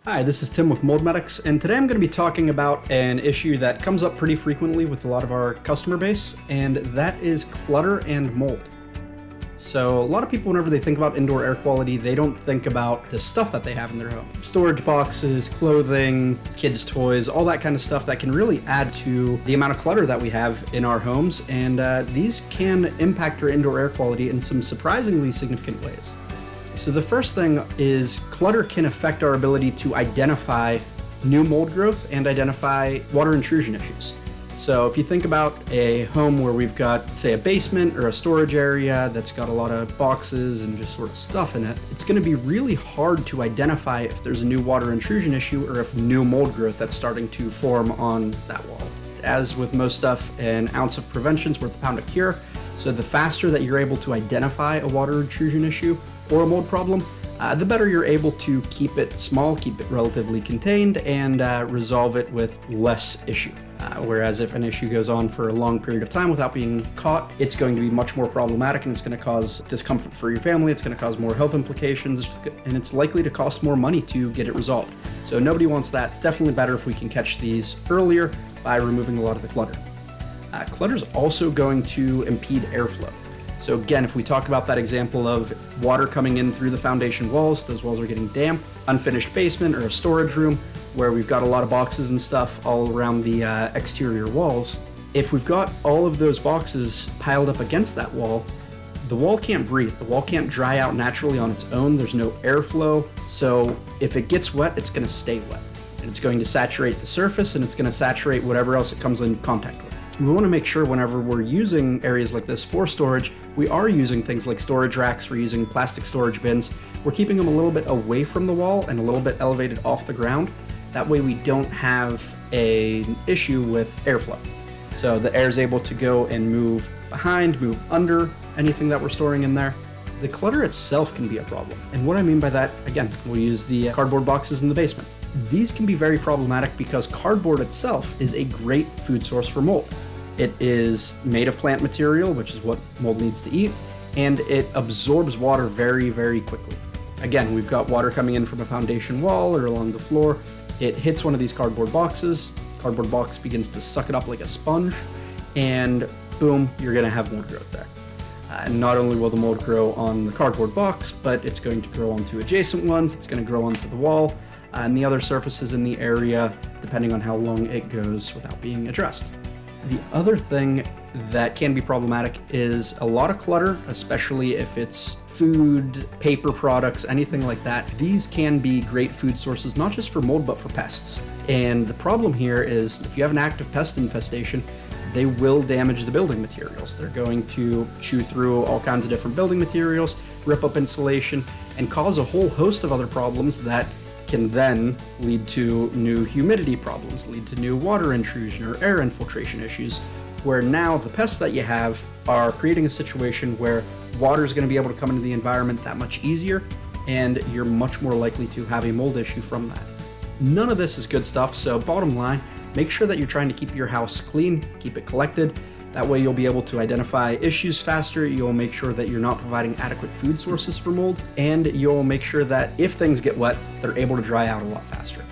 Hi, this is Tim with Mold Medics, and today I'm going to be talking about an issue that comes up pretty frequently with a lot of our customer base, and that is clutter and mold. So a lot of people, whenever they think about indoor air quality, they don't think about the stuff that they have in their home. Storage boxes, clothing, kids' toys, all that kind of stuff that can really add to the amount of clutter that we have in our homes, and these can impact our indoor air quality in some surprisingly significant ways. So the first thing is clutter can affect our ability to identify new mold growth and identify water intrusion issues. So if you think about a home where we've got, say, a basement or a storage area that's got a lot of boxes and just sort of stuff in it, it's going to be really hard to identify if there's a new water intrusion issue or if new mold growth that's starting to form on that wall. As with most stuff, an ounce of prevention is worth a pound of cure. So the faster that you're able to identify a water intrusion issue or a mold problem, the better you're able to keep it small, keep it relatively contained, and resolve it with less issue. Whereas if an issue goes on for a long period of time without being caught, it's going to be much more problematic, and it's going to cause discomfort for your family, it's going to cause more health implications, and it's likely to cost more money to get it resolved. So nobody wants that. It's definitely better if we can catch these earlier by removing a lot of the clutter. Clutter is also going to impede airflow. So again, if we talk about that example of water coming in through the foundation walls, those walls are getting damp, unfinished basement or a storage room where we've got a lot of boxes and stuff all around the exterior walls. If we've got all of those boxes piled up against that wall, the wall can't breathe. The wall can't dry out naturally on its own. There's no airflow. So if it gets wet, it's going to stay wet. And it's going to saturate the surface, and it's going to saturate whatever else it comes in contact with. We want to make sure whenever we're using areas like this for storage, we are using things like storage racks, we're using plastic storage bins, we're keeping them a little bit away from the wall and a little bit elevated off the ground. That way we don't have an issue with airflow. So the air is able to go and move behind, move under anything that we're storing in there. The clutter itself can be a problem. And what I mean by that, again, we'll use the cardboard boxes in the basement. These can be very problematic because cardboard itself is a great food source for mold. It is made of plant material, which is what mold needs to eat, and it absorbs water very, very quickly. Again, we've got water coming in from a foundation wall or along the floor. It hits one of these cardboard boxes. Cardboard box begins to suck it up like a sponge, and boom, you're going to have mold growth there. And not only will the mold grow on the cardboard box, but it's going to grow onto adjacent ones, it's going to grow onto the wall, and the other surfaces in the area, depending on how long it goes without being addressed. The other thing that can be problematic is a lot of clutter, especially if it's food, paper products, anything like that. These can be great food sources, not just for mold, but for pests. And the problem here is if you have an active pest infestation, they will damage the building materials. They're going to chew through all kinds of different building materials, rip up insulation, and cause a whole host of other problems that can then lead to new humidity problems, lead to new water intrusion or air infiltration issues, where now the pests that you have are creating a situation where water is going to be able to come into the environment that much easier, and you're much more likely to have a mold issue from that. None of this is good stuff, so bottom line, make sure that you're trying to keep your house clean, keep it collected. That way you'll be able to identify issues faster, you'll make sure that you're not providing adequate food sources for mold, and you'll make sure that if things get wet, they're able to dry out a lot faster.